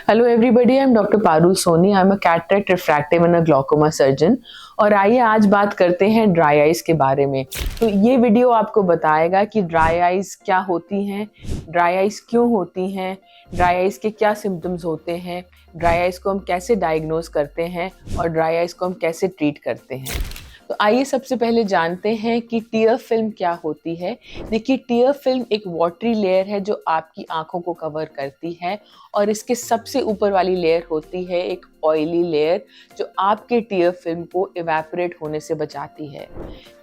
Hello everybody, I am doctor Parul Soni. I am a cataract, refractive and a glaucoma surgeon. और आइए आज बात करते हैं ड्राई आइज के बारे में। तो ये वीडियो आपको बताएगा कि ड्राई आइज क्या होती हैं, ड्राई आइज क्यों होती हैं, ड्राई आइज के क्या सिम्टम्स होते हैं, ड्राई आइज को हम कैसे डायग्नोज करते हैं और ड्राई आइज को हम कैसे ट्रीट करते हैं। तो आइए सबसे पहले जानते हैं कि टीयर फिल्म क्या होती है। देखिए, टीयर फिल्म एक वाटरी लेयर है जो आपकी आंखों को कवर करती है, और इसके सबसे ऊपर वाली लेयर होती है एक ऑयली लेयर जो आपके टीयर फिल्म को इवेपोरेट होने से बचाती है।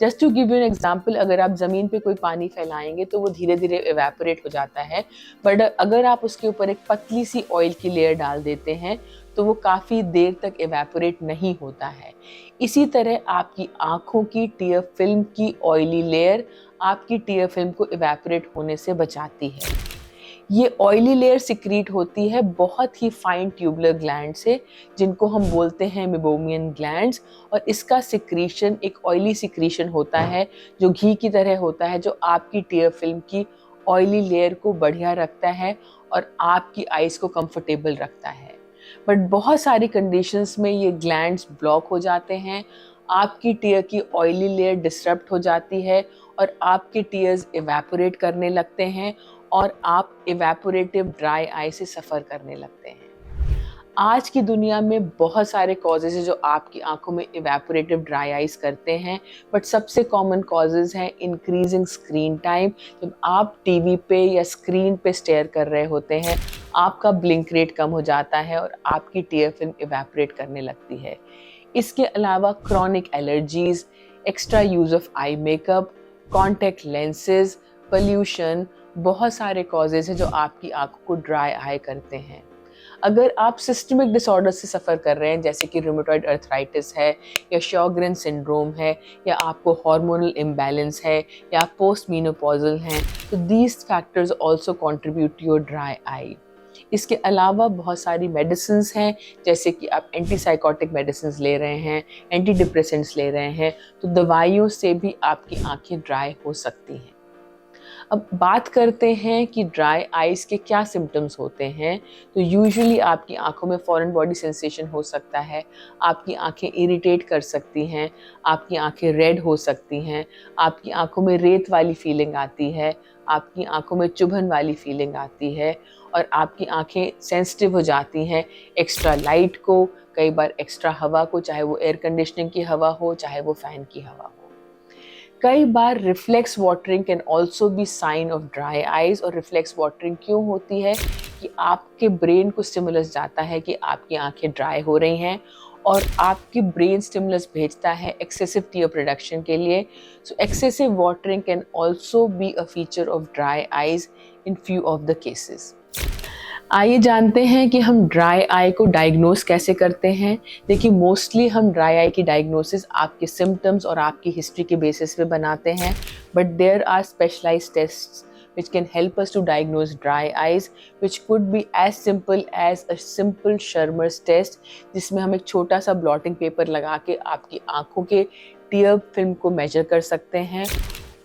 Just to give you an example, अगर आप ज़मीन पे कोई पानी फैलाएंगे तो वो धीरे धीरे इवेपोरेट हो जाता है, बट अगर आप उसके ऊपर एक पतली सी ऑयल की लेयर डाल देते हैं तो वो काफ़ी देर तक इवेपोरेट नहीं होता है। इसी तरह आपकी आंखों की टीयर फिल्म की ऑयली लेयर आपकी टीयर फिल्म को इवेपोरेट होने से बचाती है। ये ऑयली लेयर सिक्रीट होती है बहुत ही फाइन ट्यूबुलर ग्लैंड से, जिनको हम बोलते हैं मेबोमियन ग्लैंड्स। और इसका सिक्रीशन एक ऑयली सिक्रीशन होता है जो घी की तरह होता है, जो आपकी टीयर फिल्म की ऑयली लेयर को बढ़िया रखता है और आपकी आइज़ को कंफर्टेबल रखता है। बट बहुत सारी कंडीशंस में ये ग्लैंड्स ब्लॉक हो जाते हैं, आपकी टीयर की ऑयली लेयर डिसरप्ट हो जाती है और आपके टीयर्स इवेपोरेट करने लगते हैं और आप इवेपोरेटिव ड्राई आई से सफ़र करने लगते हैं। आज की दुनिया में बहुत सारे कॉजेज़ हैं जो आपकी आंखों में इवेपोरेटिव ड्राई आइज करते हैं, बट सबसे कॉमन कॉजेज़ हैं इंक्रीजिंग स्क्रीन टाइम। जब आप टीवी पे या स्क्रीन पे स्टेयर कर रहे होते हैं, आपका ब्लिंक रेट कम हो जाता है और आपकी टीयर फिल्म इवेपोरेट करने लगती है। इसके अलावा chronic allergies, extra use of eye makeup, contact lenses, pollution, बहुत सारे कॉजेज़ हैं जो आपकी आंखों को ड्राई आई करते हैं। अगर आप सिस्टमिक डिसऑर्डर से सफ़र कर रहे हैं, जैसे कि रूमेटॉइड अर्थराइटिस है या शॉग्रेन सिंड्रोम है, या आपको हार्मोनल इम्बैलेंस है, या आप पोस्ट मीनोपॉजल हैं, तो these factors also contribute to your dry eye. इसके अलावा बहुत सारी मेडिसिन्स हैं, जैसे कि आप एंटीसाइकोटिक मेडिसिन्स ले रहे हैं, एंटी डिप्रेसेंट्स ले रहे हैं, तो दवाइयों से भी आपकी आंखें ड्राई हो सकती हैं। अब बात करते हैं कि ड्राई आइज़ के क्या सिम्टम्स होते हैं। तो यूजुअली आपकी आंखों में फॉरेन बॉडी सेंसेशन हो सकता है, आपकी आंखें इरिटेट कर सकती हैं, आपकी आंखें रेड हो सकती हैं, आपकी आंखों में रेत वाली फीलिंग आती है, आपकी आंखों में चुभन वाली फीलिंग आती है, और आपकी आंखें सेंसिटिव हो जाती हैं एक्स्ट्रा लाइट को, कई बार एक्स्ट्रा हवा को, चाहे वो एयर कंडीशनिंग की हवा हो, चाहे वो फ़ैन की हवा हो। कई बार reflex watering can also be sign of dry eyes. और रिफ्लेक्स वाटरिंग क्यों होती है कि आपके ब्रेन को स्टिमुलस जाता है कि आपकी आंखें ड्राई हो रही हैं, और आपकी ब्रेन स्टिमुलस भेजता है एक्सेसिव टीयर प्रोडक्शन के लिए। सो excessive watering can also be a feature of dry eyes in few of the cases. आइए जानते हैं कि हम ड्राई आई को डायग्नोस कैसे करते हैं। देखिए, मोस्टली हम ड्राई आई की डायग्नोसिस आपके सिम्टम्स और आपकी हिस्ट्री के बेसिस पे बनाते हैं, but there are specialised tests which can help us to diagnose dry eyes, which could be as simple as a simple Schirmer's test, जिसमें हम एक छोटा सा ब्लॉटिंग पेपर लगा के आपकी आंखों के टीयर फिल्म को मेजर कर सकते हैं।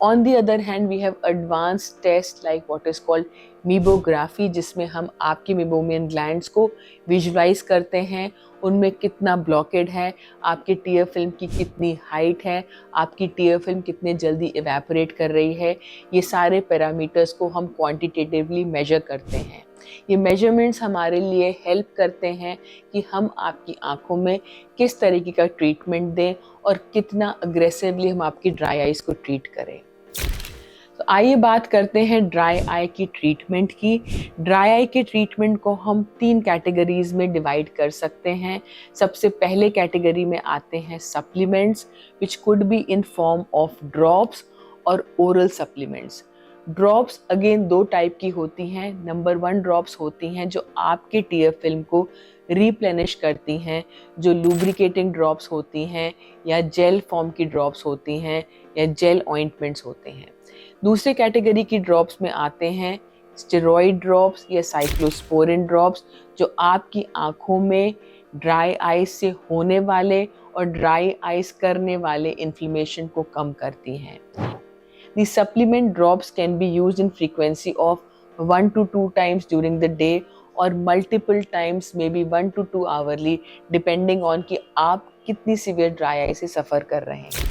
On the other hand, we have advanced tests like what is called मीबोग्राफी, जिसमें हम आपके मेबोमियन ग्लैंड्स को विजुलाइज करते हैं, उनमें कितना ब्लॉकेड है, आपके टीयर फिल्म की कितनी हाइट है, आपकी टीयर फिल्म कितने जल्दी इवेपोरेट कर रही है। ये सारे पैरामीटर्स को हम क्वांटिटेटिवली मेजर करते हैं। ये मेजरमेंट्स हमारे लिए हेल्प करते हैं कि हम आपकी आंखों में किस तरीके का ट्रीटमेंट दें और कितना अग्रेसिवली हम आपकी ड्राई आइज को ट्रीट करें। तो आइए बात करते हैं ड्राई आई की ट्रीटमेंट की। ड्राई आई के ट्रीटमेंट को हम 3 कैटेगरीज में डिवाइड कर सकते हैं। सबसे पहले कैटेगरी में आते हैं supplements, which could be in form of drops और oral supplements. Drops again 2 type की होती हैं। नंबर 1 ड्रॉप्स होती हैं जो आपके टीयर फिल्म को रिप्लेनिश करती हैं, जो लुब्रिकेटिंग ड्रॉप्स होती हैं, या जेल फॉर्म की ड्रॉप्स होती हैं, या जेल ऑइंटमेंट्स होते हैं। दूसरे कैटेगरी की ड्रॉप्स में आते हैं स्टेरॉइड ड्रॉप्स या साइक्लोस्पोरिन ड्रॉप्स, जो आपकी आंखों में ड्राई आइज से होने वाले और ड्राई आइज करने वाले इन्फ्लेमेशन को कम करती हैं। The supplement drops can be used in frequency of 1 to 2 times during the day और multiple times may be 1 to 2 hourly, depending on कि आप कितनी सीवियर ड्राई आई से सफ़र कर रहे हैं।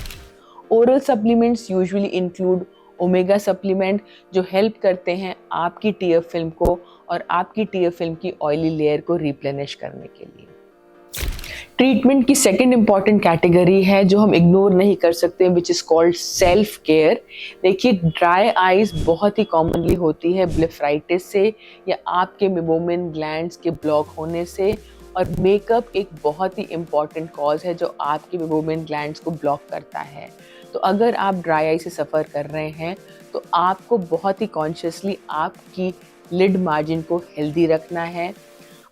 Oral supplements usually include omega supplement, जो help करते हैं आपकी टीयर फिल्म को और आपकी टीयर फिल्म की ऑयली लेयर को रिप्लेनिश करने के लिए। ट्रीटमेंट की सेकंड इंपॉर्टेंट कैटेगरी है जो हम इग्नोर नहीं कर सकते, which is called self care. देखिए, ड्राई आइज बहुत ही कॉमनली होती है ब्लेफराइटिस से या आपके मेबोमिन ग्लैंड्स के ब्लॉक होने से, और मेकअप एक बहुत ही इम्पॉर्टेंट कॉज है जो आपके मेबोमिन ग्लैंड्स को ब्लॉक करता है। तो अगर आप ड्राई आई से सफ़र कर रहे हैं तो आपको बहुत ही कॉन्शियसली आपकी लिड मार्जिन को हेल्दी रखना है।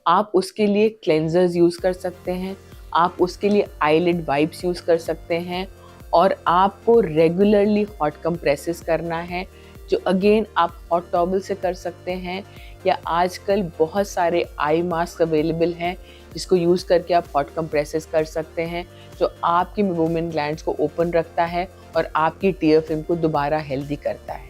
आप उसके लिए क्लेंजर्स यूज़ कर सकते हैं, आप उसके लिए आईलिड वाइप्स यूज़ कर सकते हैं, और आपको रेगुलरली हॉट कंप्रेसेस करना है, जो अगेन आप हॉट टॉवल से कर सकते हैं, या आजकल बहुत सारे आई मास्क अवेलेबल हैं जिसको यूज़ करके आप हॉट कंप्रेसेस कर सकते हैं, जो आपकी मेबोमिन ग्लैंड्स को ओपन रखता है और आपकी टीयर फिल्म को दोबारा हेल्दी करता है।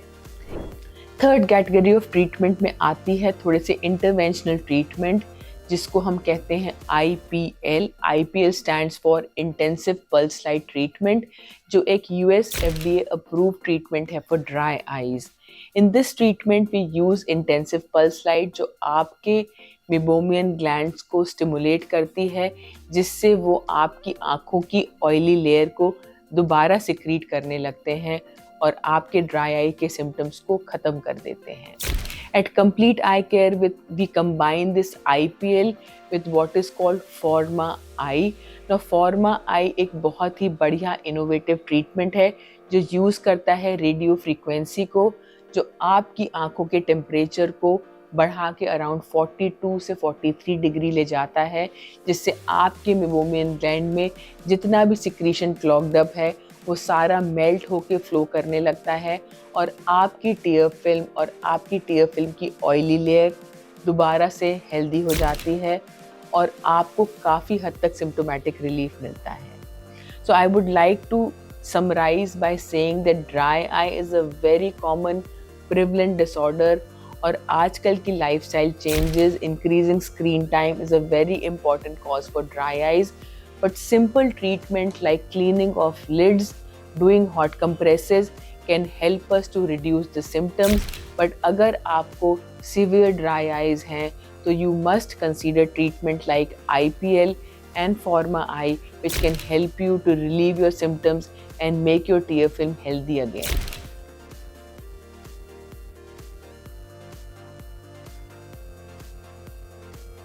थर्ड कैटेगरी ऑफ ट्रीटमेंट में आती है थोड़े से इंटरवेंशनल ट्रीटमेंट, जिसको हम कहते हैं IPL। IPL stands for intensive pulse light treatment, जो एक US FDA अप्रूव ट्रीटमेंट है for dry eyes. In this treatment we use intensive pulse light, जो आपके मेबोमियन ग्लैंड्स को स्टिमुलेट करती है, जिससे वो आपकी आँखों की ऑयली लेयर को दोबारा सिक्रीट करने लगते हैं और आपके ड्राई आई के सिम्टम्स को ख़त्म कर देते हैं। At Complete Eye Care, we combine this IPL with what is called Forma Eye. Now Forma Eye एक बहुत ही बढ़िया इनोवेटिव ट्रीटमेंट है जो यूज़ करता है रेडियो फ्रीक्वेंसी को, जो आपकी आंखों के टेम्परेचर को बढ़ा के अराउंड 42 से 43 डिग्री ले जाता है, जिससे आपके मेबोमियन ग्लैंड में जितना भी सिक्रीशन क्लॉग्ड अप है वो सारा मेल्ट होके फ्लो करने लगता है, और आपकी टीयर फिल्म की ऑयली लेयर दोबारा से हेल्दी हो जाती है और आपको काफ़ी हद तक सिम्टोमेटिक रिलीफ मिलता है। So I would like to summarise by saying that dry eye is a very common prevalent disorder, और आजकल की lifestyle changes, increasing screen time is a very important cause for dry eyes. But simple treatment like cleaning of lids, doing hot compresses can help us to reduce the symptoms. But अगर आपको severe dry eyes हैं तो you must consider treatment like IPL and Forma Eye, which can help you to relieve your symptoms and make your tear film healthy again.